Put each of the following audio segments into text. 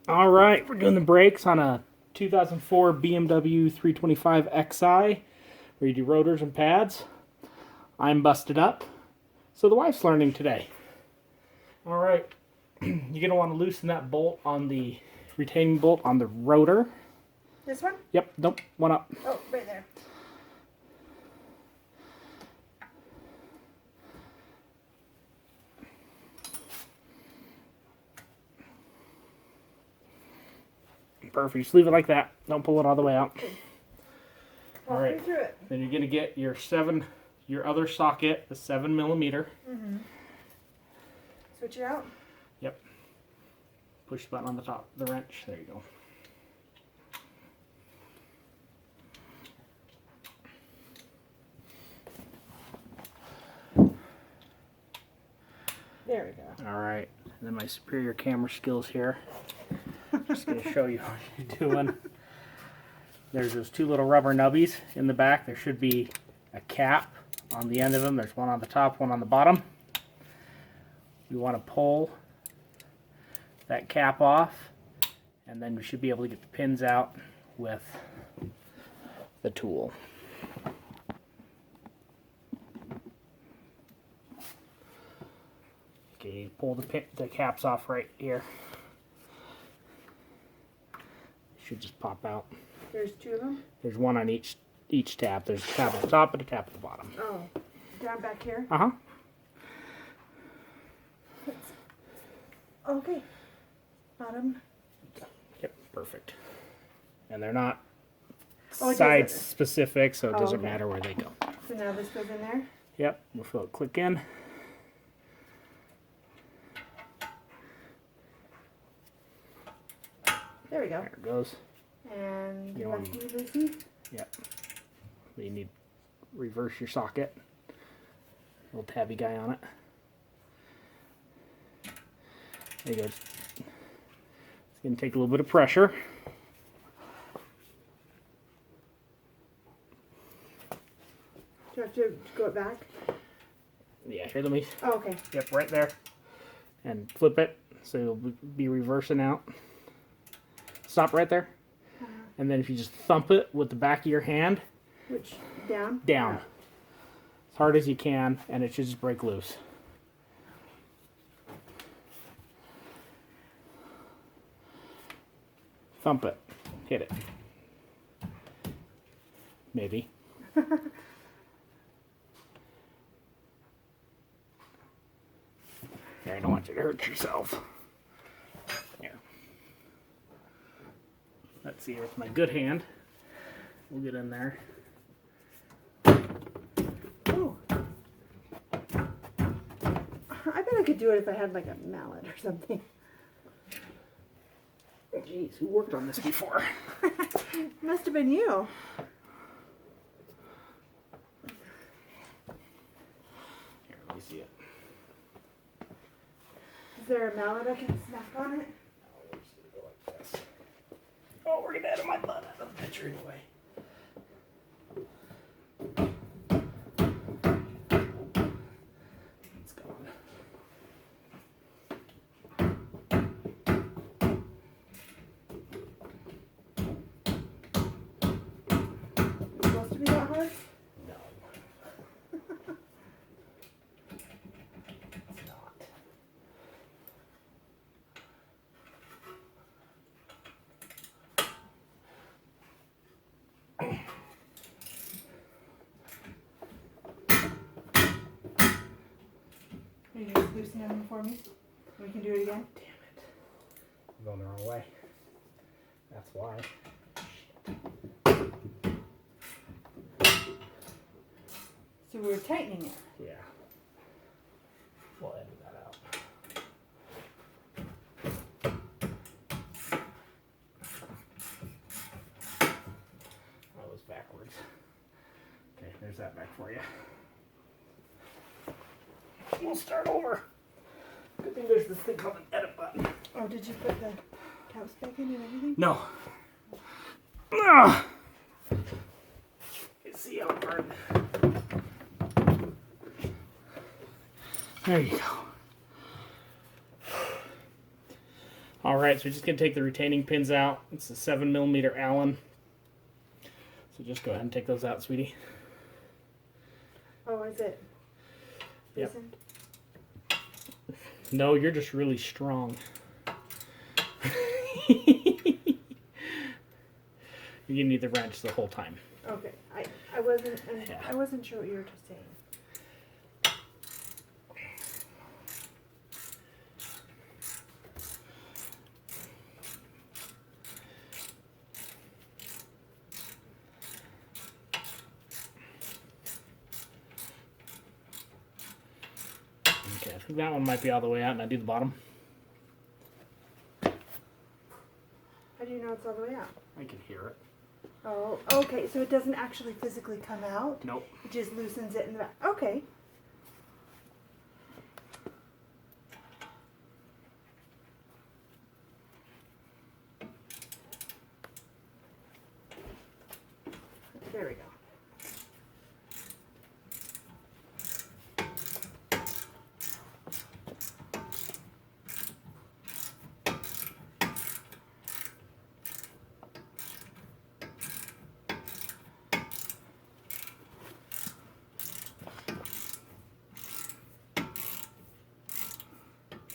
All right, we're doing the brakes on a 2004 BMW 325 Xi, where you do rotors and pads. I'm busted up, so the wife's learning today. All right, you're going to want to loosen that bolt on the retaining bolt on the rotor. This one? Yep, nope, one up. Oh, right there. Perfect, just leave it like that. Don't pull it all the way out. Walk me through it. Then you're going to get your other socket, the 7mm. Mm-hmm. Switch it out. Yep. Push the button on the top, the wrench. There you go. There we go. All right. And then my superior camera skills here. Just going to show you what you're doing. There's those two little rubber nubbies in the back. There should be a cap on the end of them. There's one on the top, one on the bottom. We want to pull that cap off, and then we should be able to get the pins out with the tool. Okay, pull the caps off right here. Should just pop out. There's two of them? There's one on each tab. There's a tab at the top and a tab at the bottom. Oh, down back here? Uh-huh. Okay. Bottom. Yep, perfect. And they're not Oh, it side doesn't. specific, so it doesn't okay. matter where they go. So now this goes in there? Yep, we'll feel it click in. There we go. There it goes. And You want- lefty loosey. Yep. You need reverse your socket. Little tabby guy on it. There you go. It's going to take a little bit of pressure. Do you have to go it back? Yeah, here, let me. Oh, okay. Yep, right there. And flip it so you'll be reversing out. Stop right there. And then if you just thump it with the back of your hand, Which, down? down. As hard as you can, and it should just break loose. Thump it. Hit it. Maybe. Here, I don't want you to hurt yourself. Here. Let's see, with my good hand, we'll get in there. Oh. I bet I could do it if I had like a mallet or something. Jeez, who worked on this before? Must have been you. Here, let me see it. Is there a mallet I can smack on it? Oh, we're gonna edit my butt out of the picture anyway. It's gone. It's supposed to be that hard? No. It's not. Are you just loosening them for me? We can do it again? Damn it. I'm going the wrong way. That's why. So we're tightening it. Yeah. We'll edit that out. That was backwards. Okay, there's that back for you. We'll start over. Good thing there's this thing called an edit button. Oh, did you put the caps back in and everything? No. Ah! Let's see how hard. There you go. All right. Alright, so we're just going to take the retaining pins out. It's a 7mm Allen. So just go ahead and take those out, sweetie. Oh, is it? Yep. Listen. No, you're just really strong. You need the wrench the whole time. Okay, I wasn't Yeah. I wasn't sure what you were just saying. Okay, I think that one might be all the way out, and I do the bottom. How do you know it's all the way out? I can hear it. Oh, okay, so it doesn't actually physically come out? Nope. It just loosens it in the back. Okay. There we go.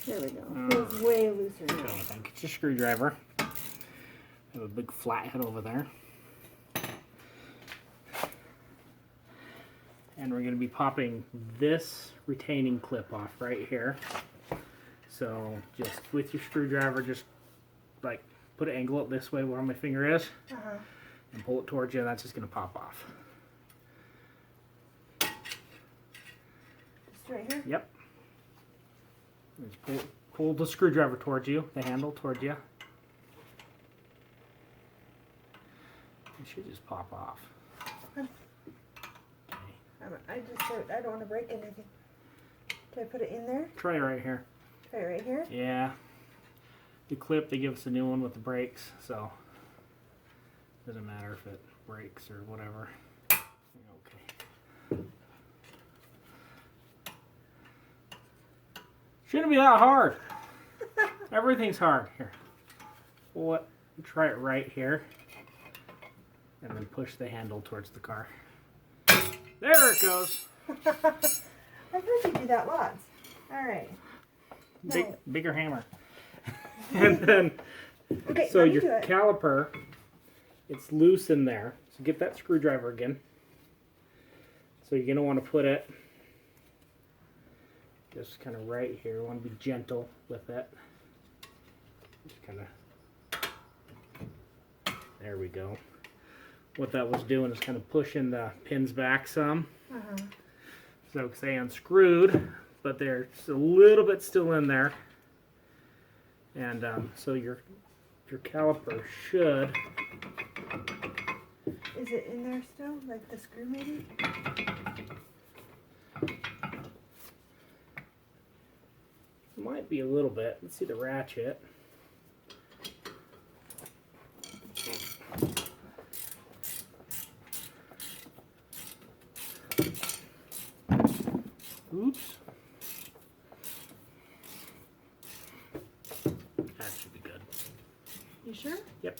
There we go. Feels way looser now. I think it's a screwdriver. I have a big flathead over there. And we're going to be popping this retaining clip off right here. So just with your screwdriver, just like put an angle it this way where my finger is, and pull it towards you, and that's just going to pop off. Just right here? Yep. Just pull the screwdriver towards you, the handle towards you. It should just pop off. I don't want to break anything. Do I put it in there? Try it right here. Try it right here? Yeah. The clip, they give us a new one with the brakes, so doesn't matter if it breaks or whatever. Okay. Shouldn't be that hard. Everything's hard. Here. Pull it. Try it right here. And then push the handle towards the car. There it goes. I've heard you do that lots. All right. Bigger hammer. And then, Okay, so let me your do it. caliper, it's loose in there. So get that screwdriver again. So you're going to want to put it just kind of right here. You want to be gentle with it. Just kind of, there we go. What that was doing is kind of pushing the pins back some. So say unscrewed, but there's a little bit still in there. And so your caliper should. Is it in there still? Like the screw maybe? Might be a little bit. Let's see the ratchet. Oops. That should be good. You sure? Yep.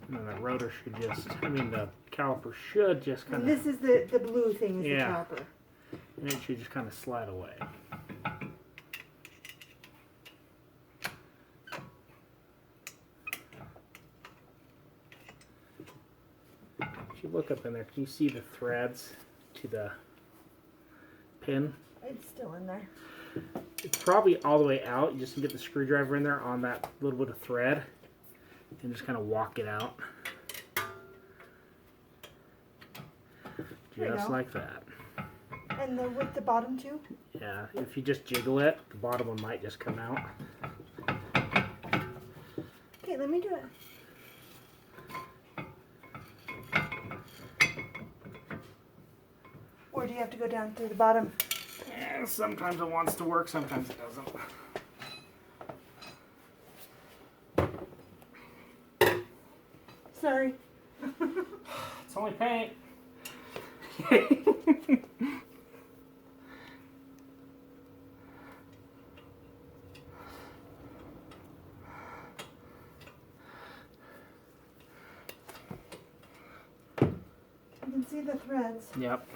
And then the rotor should just, the caliper should just kind of, This is the blue thing is Yeah. the caliper. and it should just kind of slide away. If you look up in there, can you see the threads to the pin? It's still in there. It's probably all the way out. You just get the screwdriver in there on that little bit of thread and just kind of walk it out. There you Just go. like that. And with the bottom too? Yeah, if you just jiggle it, the bottom one might just come out. Okay, let me do it. Or do you have to go down through the bottom? Yeah, sometimes it wants to work, sometimes it doesn't. Sorry. It's only paint. You can see the threads. Yep.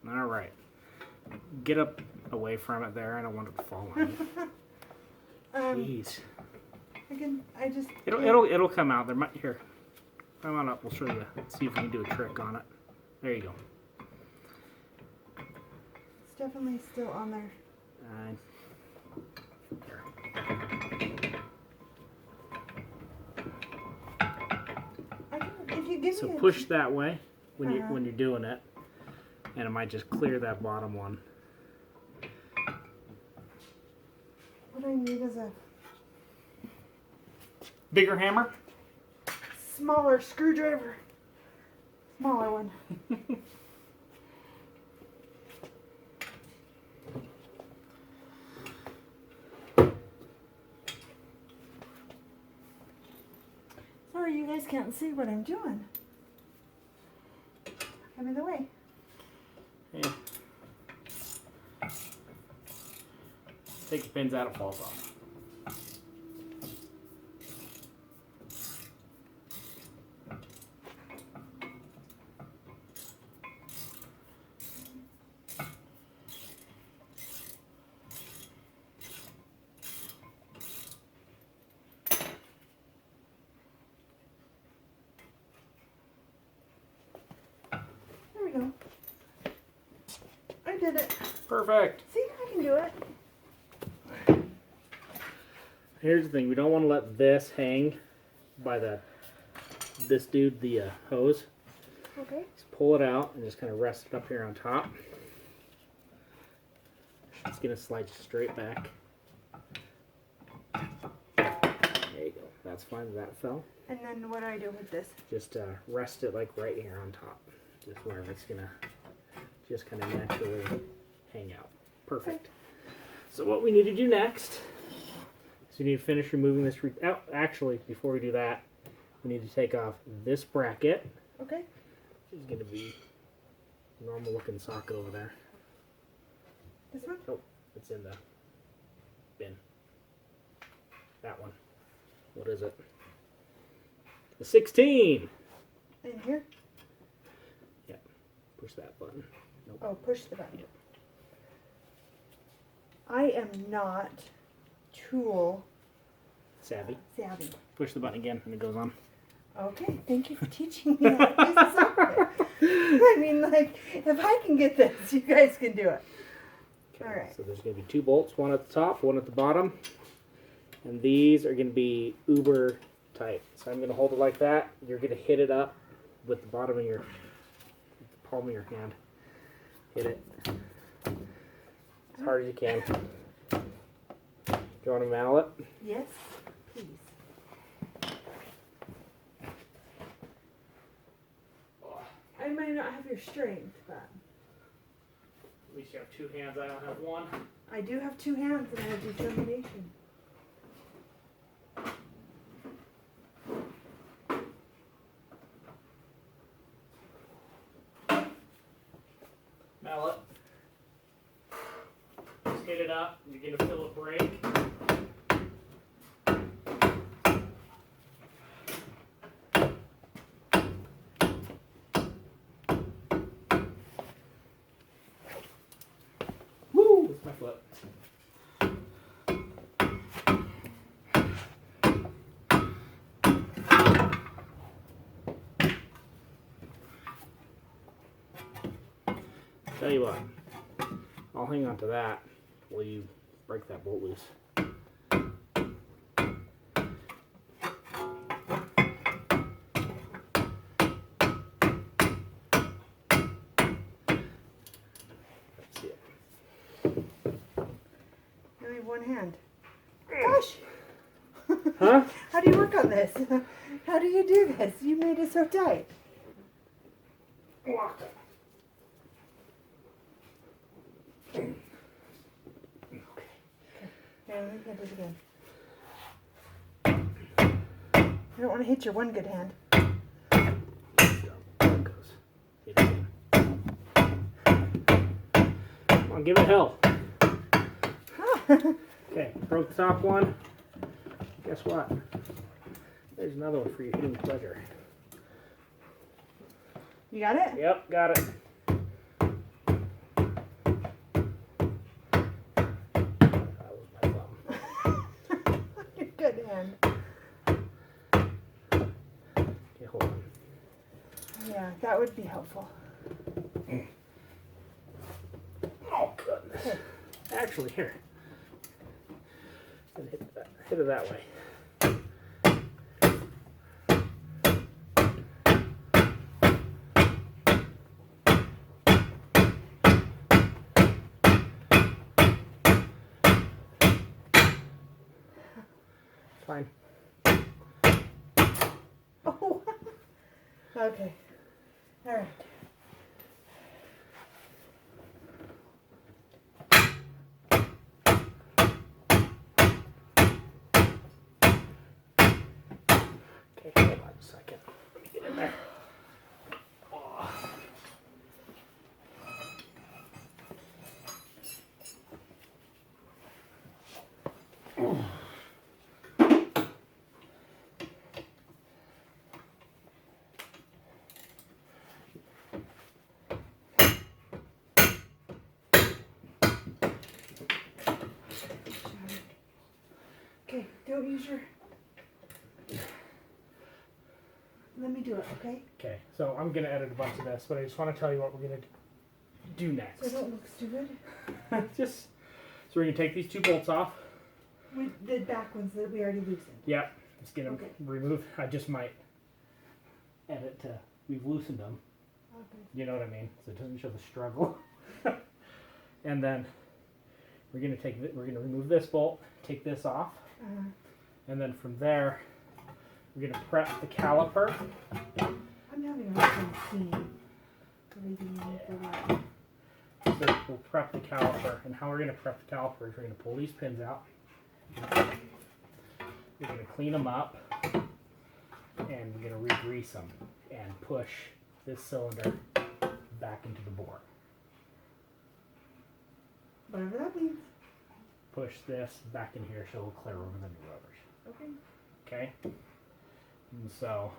All right. Get up away from it there. I don't want it to fall on you. Jeez. It'll come out. There might here. Come on up. We'll show you. Let's see if we can do a trick on it. There you go. It's definitely still on there. Here. If you give So me push that way when you're doing it, and it might just clear that bottom one. What I need is a Bigger hammer. smaller screwdriver. Smaller one. Sorry, you guys can't see what I'm doing. I'm in the way. Yeah. Take the pins out, it falls off. There we go. I did it. Perfect. See, I can do it. Here's the thing, we don't want to let this hang by this dude, the hose. Okay. Just pull it out and just kind of rest it up here on top. It's going to slide straight back. There you go. That's fine. That fell. And then what do I do with this? Just rest it like right here on top. Just where it's going to just kind of naturally hang out. Perfect. So what we need to do next is we need to finish removing this. Actually, before we do that, we need to take off this bracket. Okay. Which is going to be a normal looking socket over there. This one? Nope, it's in the bin. That one. What is it? The 16! In here? Yep. Push that button. Nope. Oh, push the button. Yep. I am not tool Savvy. savvy. Push the button again and it goes on. Okay, thank you for teaching me how to use the software. I mean, like, if I can get this, you guys can do it. Okay, All right. so there's going to be two bolts, one at the top, one at the bottom. And these are going to be uber tight. So I'm going to hold it like that. You're going to hit it up with the bottom of the palm of your hand. Hit it as hard as you can. Do you want a mallet? Yes, please. I might not have your strength, but At least you have two hands. I don't have one. I do have two hands and I have determination. Mallet. Just hit it up. You're going to feel a break. Woo! It's my foot. Tell you what, I'll hang on to that while you break that bolt loose. Let's see it. I only have one hand. Gosh! Huh? How do you work on this? How do you do this? You made it so tight. Locked it. Now let me get it again. I don't want to hit your one good hand. There it goes. Hit it again. Come on, give it hell. Okay, broke the top one. Guess what? There's another one for your hitting pleasure. You got it? Yep, got it. That was my thumb. Your good hand. Okay, hold on. Yeah, that would be helpful. Oh, goodness. Actually, here. Hit it that way. Fine. Oh. Okay. All right. Okay, hold on a second. Let me get in there. Oh. Okay, don't use your... Let me do it, okay? Okay, so I'm going to edit a bunch of this, but I just want to tell you what we're going to do next. So I don't look stupid. So we're going to take these two bolts off. With the back ones that we already loosened. Yep, just get them Okay. removed. I just might edit to, we've loosened them. Okay. You know what I mean? So it doesn't show the struggle. And then we're going to we're going to remove this bolt, take this off, and then from there we're going to prep the caliper. I'm having a hard time seeing everything for that. So we'll prep the caliper, and how we're going to prep the caliper is we're going to pull these pins out. We're going to clean them up, and we're going to re-grease them and push this cylinder back into the bore. Whatever that means. Push this back in here so it'll clear over the new rotors. Okay. Okay? And so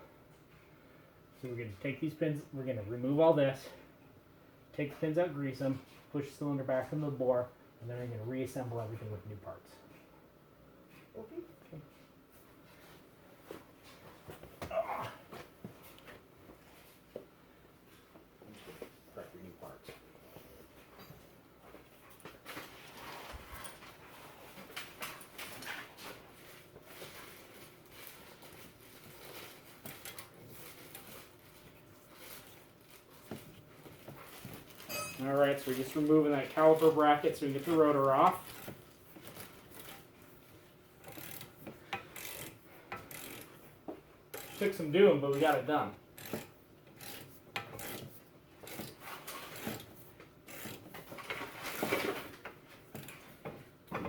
we're going to take these pins, we're going to remove all this, take the pins out, grease them, push the cylinder back into the bore, and then we're going to reassemble everything with new parts. Okay. Prep your new parts. Alright, so we're just removing that caliper bracket so we can get the rotor off. Took some doing, but we got it done.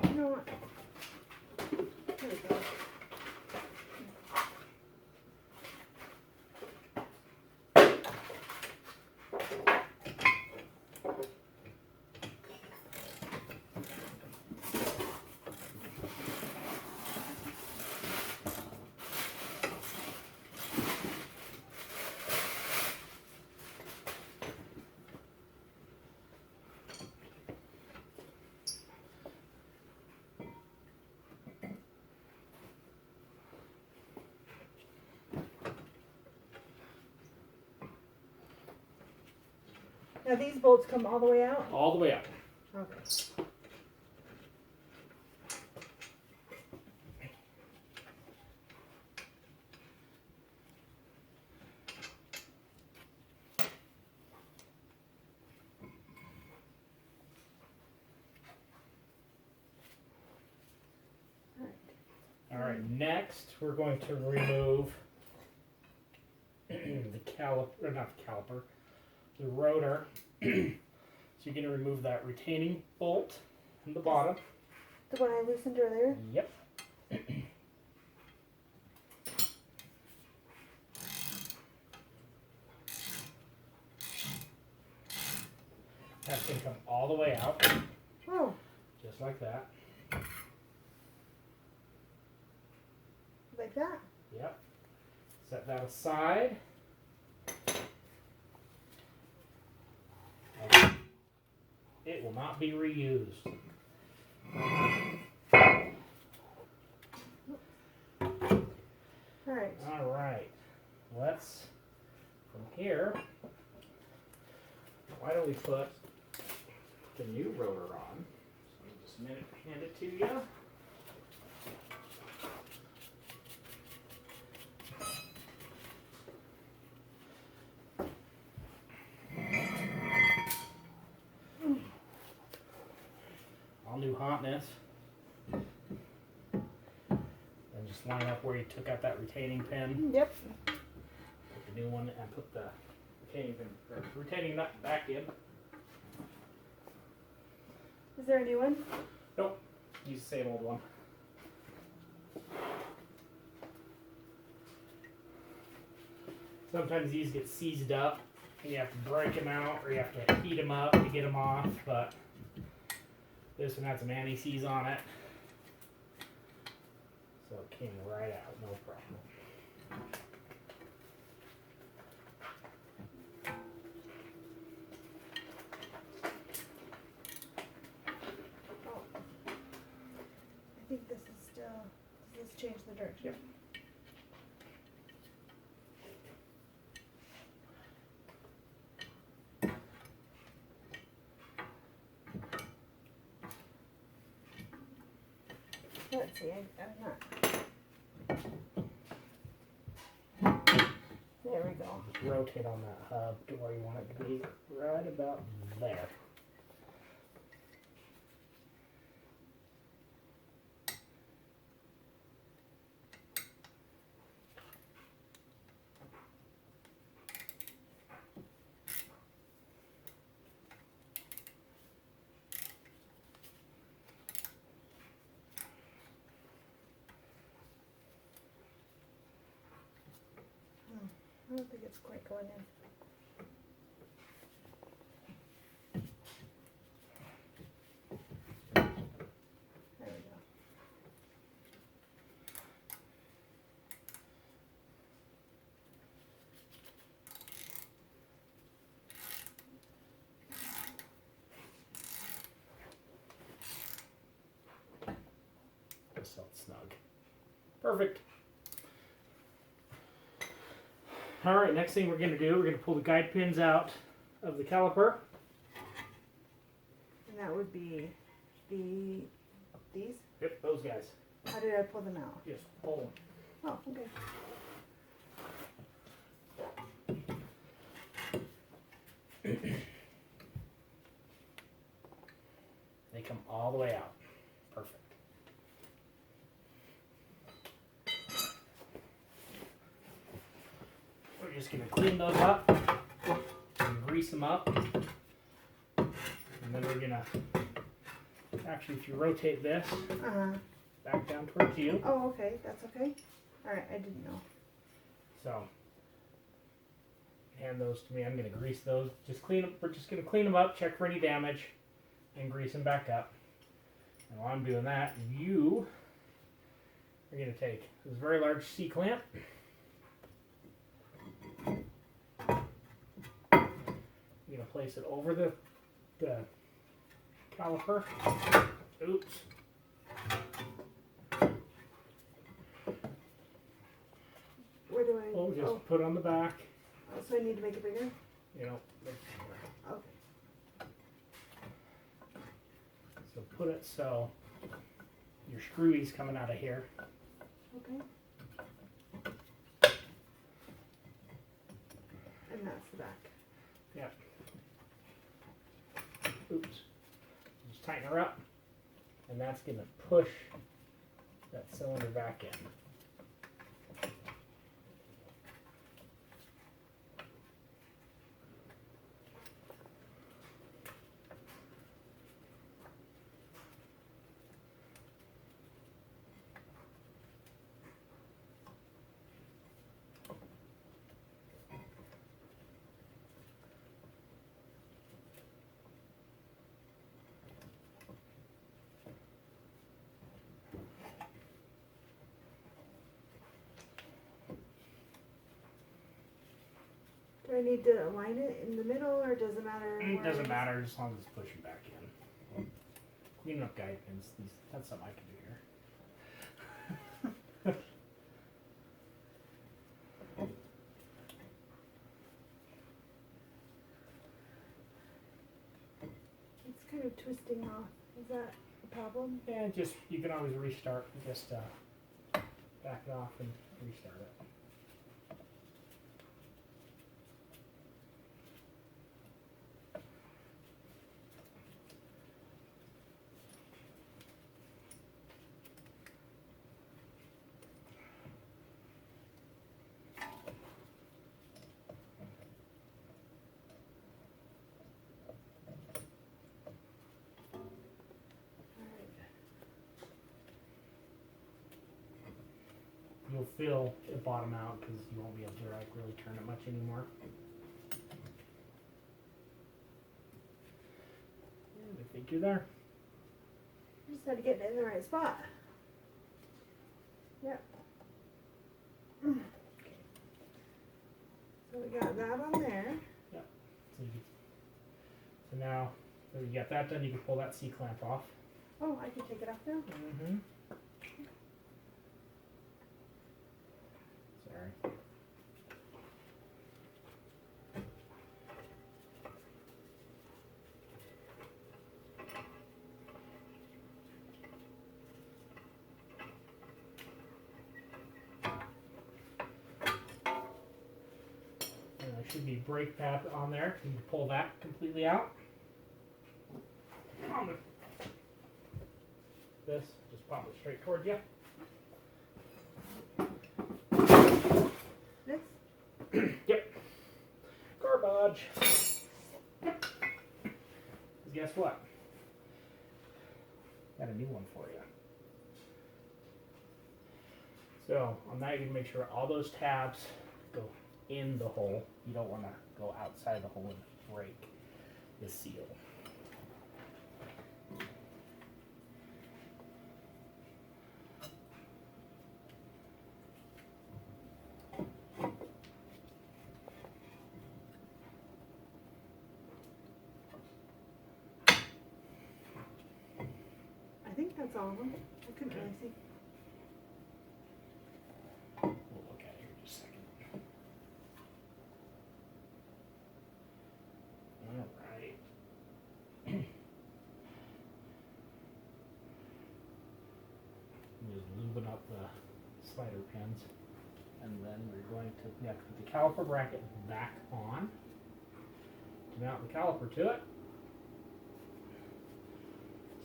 You know what? There we go. Now these bolts come all the way out? All the way up. Okay. Alright, next we're going to remove the caliper, or not the caliper, the rotor. So you're going to remove that retaining bolt in the bottom. The one I loosened earlier? Yep. just like that. Like that? Yep. Set that aside. It will not be reused. Alright. Alright. Let's, from here, why don't we put the new rotor on? So just a minute, hand it to you. All new hotness. And just line up where you took out that retaining pin. Yep. Put the new one and put the retaining pin, or retaining nut back in. Is there a new one? Nope. Use the same old one. Sometimes these get seized up and you have to break them out or you have to heat them up to get them off, but this one had some anti-seize on it. So it came right out, no problem. Oh. I think this is still, does this change the direction? Yep. Let's see, I'm not. There we go. Just rotate on that hub to where you want it to be, right about there. I don't think it's quite going in. There we go. Just so it's snug. Perfect. Alright, next thing we're going to do, we're going to pull the guide pins out of the caliper. And that would be these? Yep, those guys. How did I pull them out? Just pull them. Oh, okay. They come all the way out. Perfect. We're just going to clean those up and grease them up. And then we're going to, actually if you rotate this back down towards you. Oh, okay. That's okay. Alright, I didn't know. So, hand those to me. I'm going to grease those. Just clean up. We're just going to clean them up, check for any damage, and grease them back up. And while I'm doing that, you are going to take this very large C-clamp. You're going to place it over the caliper. Oops. Where do I? Oh, just put it on the back. Oh, so I need to make it bigger? You know. Okay. So put it so your screwy's coming out of here. Okay. And that's the back. Yep. Oops. Just tighten her up. And that's going to push that cylinder back in. I need to align it in the middle, or does it matter? It where doesn't is? matter as long as it's pushing back in. Cleaning up guide pins, that's something I can do here. It's kind of twisting off. Is that a problem? Yeah, just, you can always restart, just back it off and restart it. You'll feel it bottom out because you won't be able to like really turn it much anymore. And I think you're there. I just had to get it in the right spot. Yep. So we got that on there. So, so now that you got that done, you can pull that C-clamp off. Oh, I can take it off now? Mm-hmm. Sorry. And there should be brake pad on there. You can pull that completely out. This, just pop it straight towards you. This? Yep. Garbage. Guess what? Got a new one for you. So on that, you can make sure all those tabs go in the hole. You don't want to go outside the hole and break the seal. I think that's all of them. I couldn't really see. We'll look at it here in just a second. Alright. Just lubing up the slider pins. And then we're going to, we have to put the caliper bracket back on to mount the caliper to it.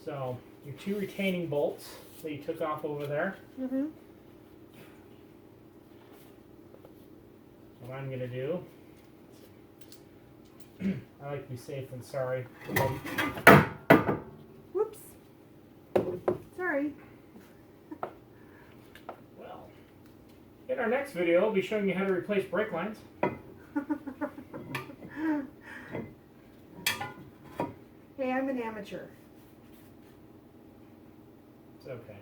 So your two retaining bolts that you took off over there. Mm-hmm. What I'm going to do, I like to be safe than sorry. Whoops. Sorry. Well, in our next video, I'll be showing you how to replace brake lines. Hey, I'm an amateur. It's okay.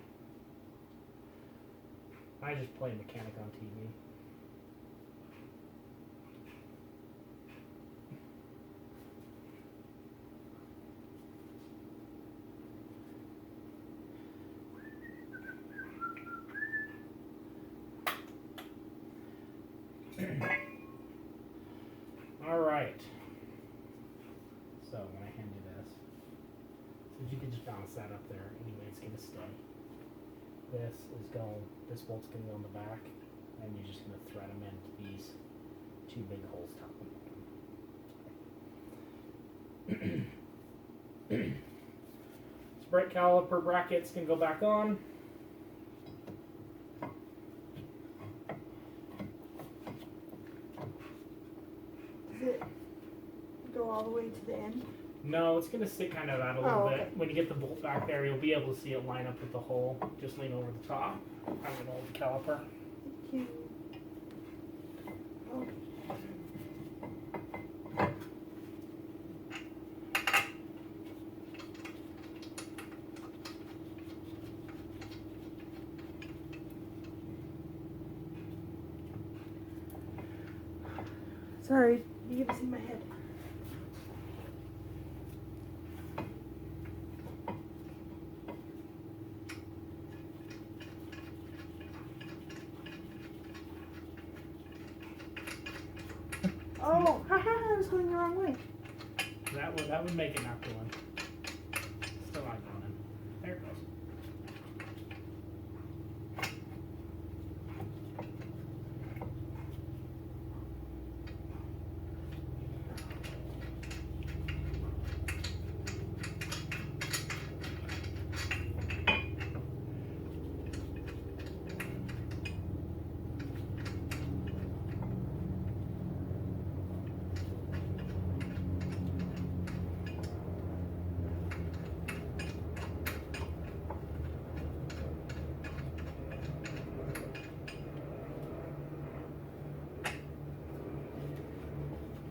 I just play mechanic on TV. Alright. So when I hand you this, so you can just bounce that up there. Anyway, it's going to stay. This is going, this bolt's going to go in the back, and you're just going to thread them into these two big holes top and bottom. This brake caliper brackets can go back on. Does it go all the way to the end? No, it's going to stick kind of out a little Oh, bit. okay. When you get the bolt back there, you'll be able to see it line up with the hole. Just lean over the top. I'm going to hold the caliper. Thank you. Oh. Sorry, You get to see my head. Oh, haha, I was going the wrong way. That would make it not go in. Still not going in. There it goes.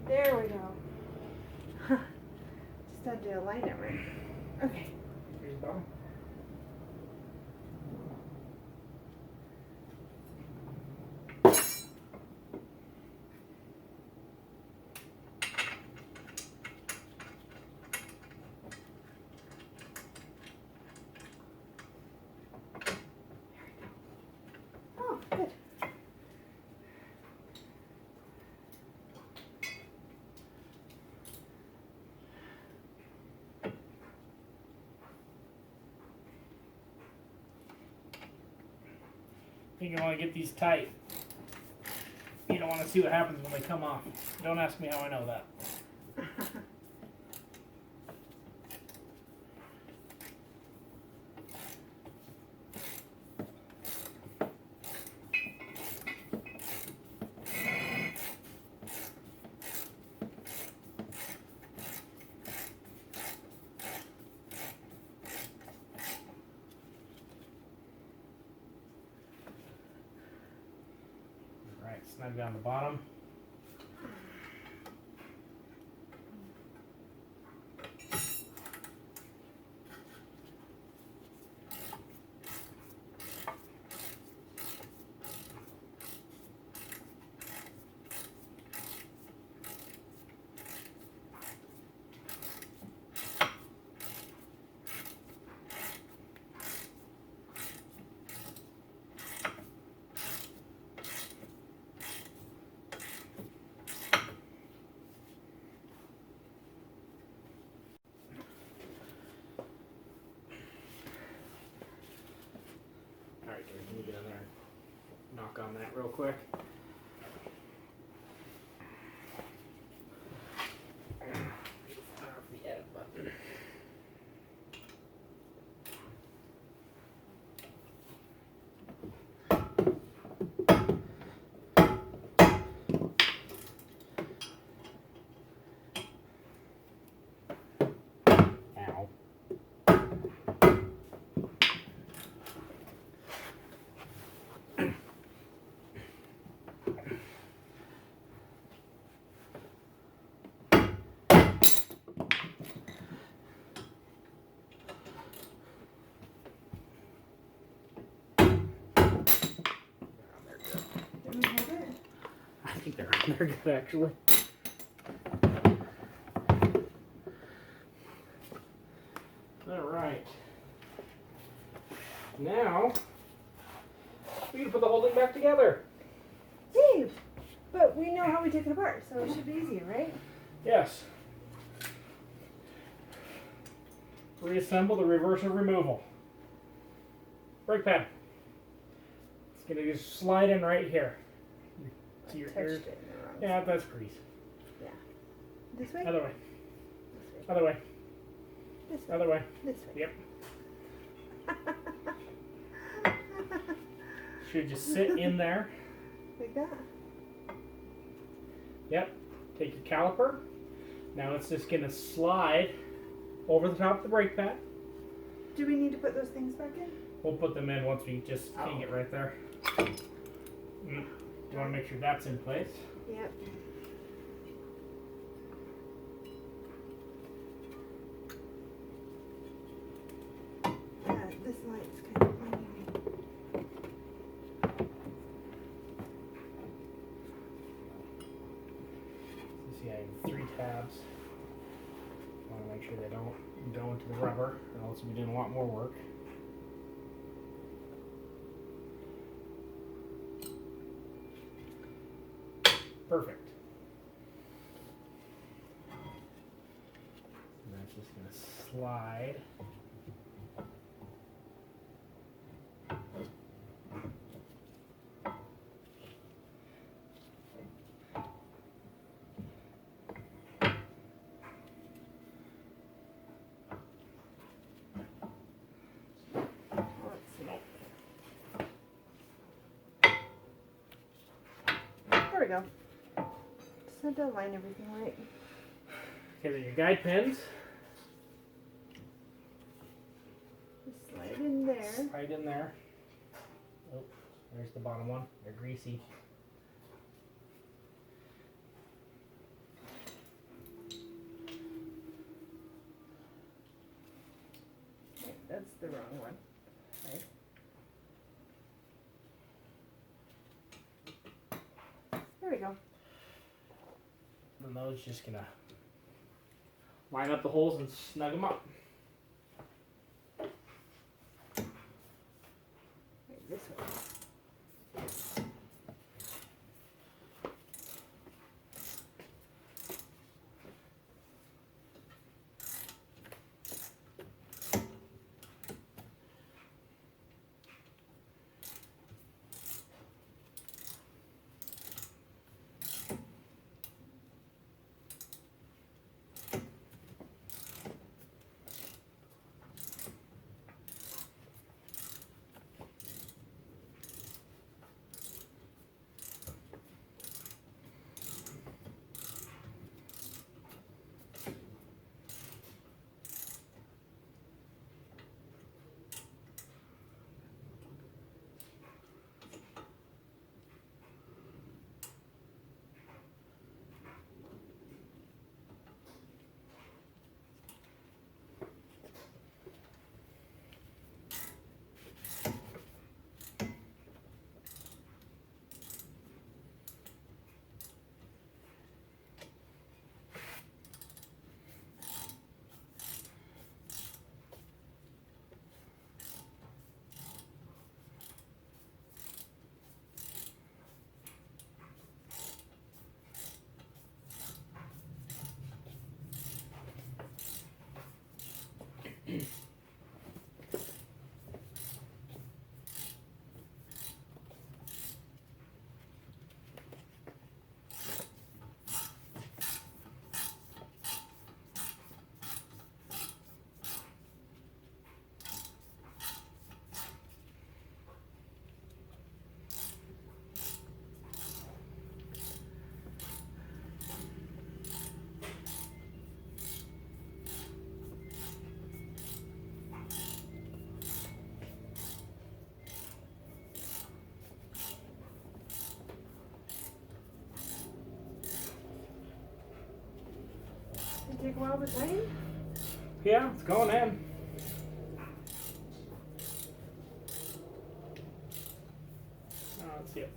There we go. Just had to align it right. Okay. Here's the bottom. Oh, good. I think you want to get these tight. You don't want to see what happens when they come off. Don't ask me how I know that. Alright, snug down the bottom. Alright, Gary, can you get in there and knock on that real quick? Off the edit button. Ow. Did we hold it? I think they're good actually. Alright. Now we can put the whole thing back together. Dave! But we know how we take it apart, so it should be easier, right? Yes. Reassemble the reverse of removal. Brake pad. It's gonna just slide in right here. To your Touched ear. it in the wrong Yeah, spot. that's grease. This way? Other way. This way. Other way. This way. Other way. This way. Yep. Should just sit in there. Like that? Yep. Take your caliper. Now it's just gonna slide over the top of the brake pad. Do we need to put those things back in? We'll put them in once we just hang it right there. You want to make sure that's in place. Yep. This light's kind of blinding me. So yeah, tabs. Want to make sure they don't go into the rubber, or else we'll be doing a lot more work. Perfect. And that's just going to slide. There we go. Just had to align everything right. Okay, then your guide pins. Just slide in there. Right in there. Oh, there's the bottom one. They're greasy. Wait, that's the wrong one. Right. There we go. And those just gonna line up the holes and snug them up. Wait, this one. Did it take a while to tighten? Yeah, it's going in. Let's see it.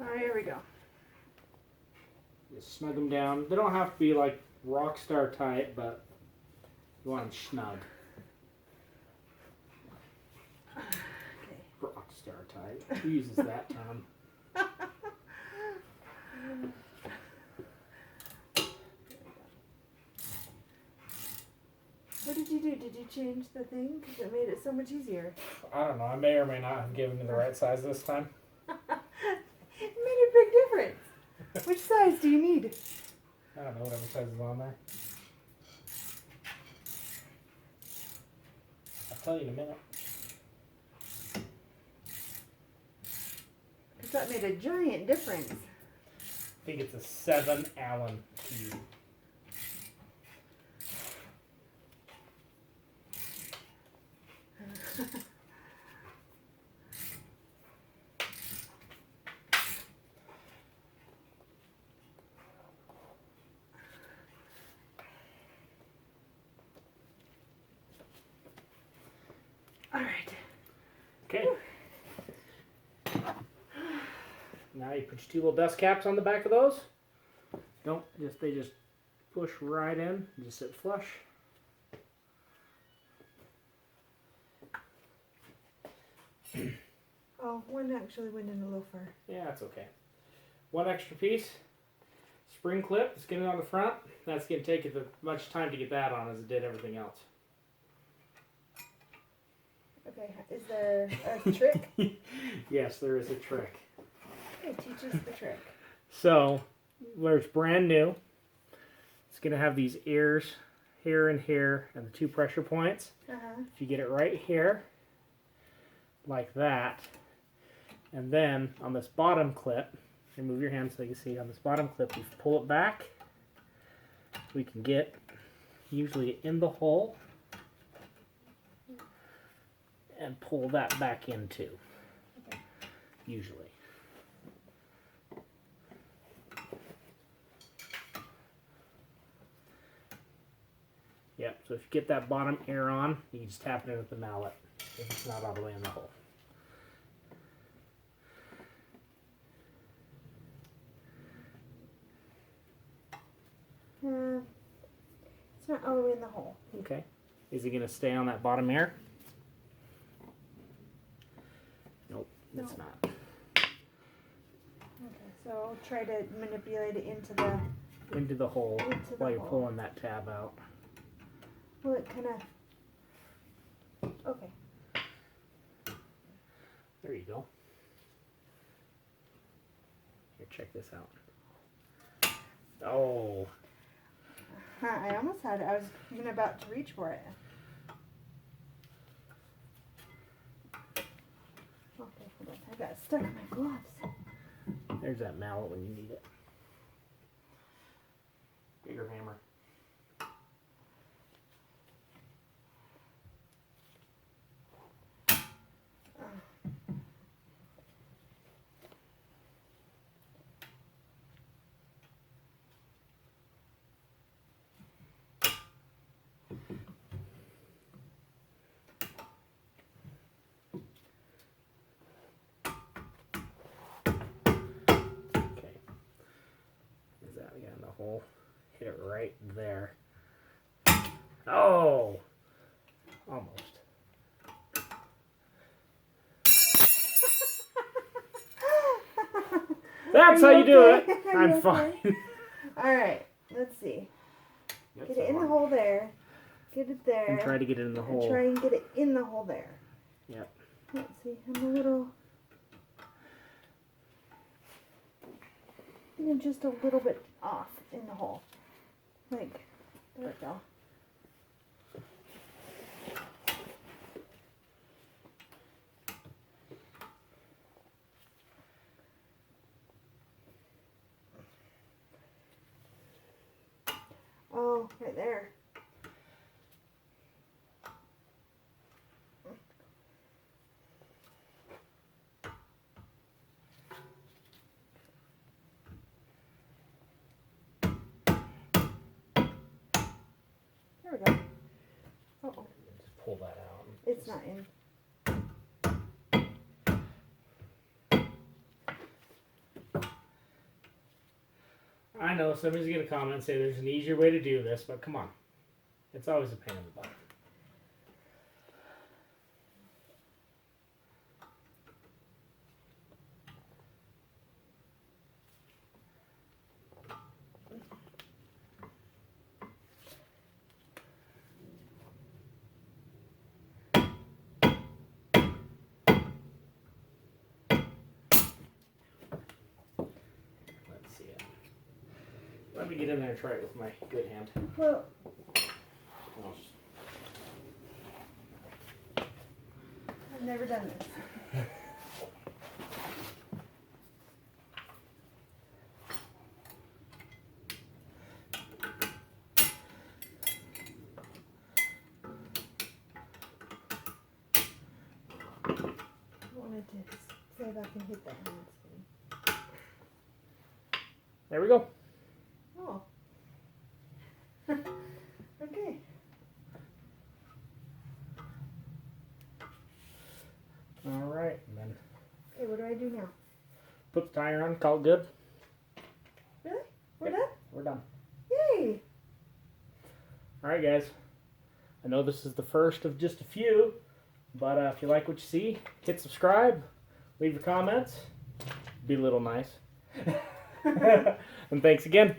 Alright, here we go. Just snug them down. They don't have to be like rock star tight, but you want them snug. Okay. Rock star tight. Who uses that term? What did you do? Did you change the thing? Because it made it so much easier. I don't know. I may or may not have given you the right size this time. It made a big difference. Which size do you need? I don't know, whatever size is on there. I'll tell you in a minute. That made a giant difference. I think it's a 7 Allen key. All right. Okay. Now you put your 2 little dust caps on the back of those. They just push right in and just sit flush. Oh, one actually went in a little far. Yeah, that's okay. 1 extra piece. Spring clip that's getting on the front. That's going to take as much time to get that on as it did everything else. Okay, is there a trick? Yes, there is a trick. Okay, teach us the trick. So, where it's brand new, it's going to have these ears here and here and the 2 pressure points. If you get it right here, like that, and then on this bottom clip, remove your hand so you can see on this bottom clip, you pull it back, we can get usually in the hole and pull that back in too, usually. Yep, so if you get that bottom air on, you can just tap it in with the mallet if it's not all the way in the hole. It's not all the way in the hole. Okay. Is it going to stay on that bottom air? Nope, it's No. not. Okay, so I'll try to manipulate it into the hole Into the while you're hole. pulling that tab out. well, it kind of. Okay. There you go. Here, check this out. Oh, I almost had it. I was even about to reach for it. Okay, hold on. I got stuck in my gloves. there's that mallet when you need it. Bigger hammer. Okay. Is that we got in the hole? Hit it right there. Oh, almost. That's how you do it. I'm fine. Alright, let's see. That's Get it in the hard. hole there. Get it there. And try to get it in the And hole. try and get it in the hole there. Yep. Let's see. I'm a little. I think I'm just a little bit off in the hole. Like, there we go. Oh, right there. There we go. Uh-oh. Just pull that out. It's not in. I know somebody's going to comment and say there's an easier way to do this, but come on. It's always a pain in the butt. Let's see it. Let me get in there and try it with my good hand. Well, I'll just- I've never done this. wanted to see if I can hit that hand spin. There we go. Oh. Okay. All right, and then Okay, what do I do now? put the tire on, call it good. Really? We're Yep. done? We're done. Yay! All right, guys. I know this is the first of just a few, but if you like what you see, hit subscribe, leave your comments, be a little nice. And thanks again.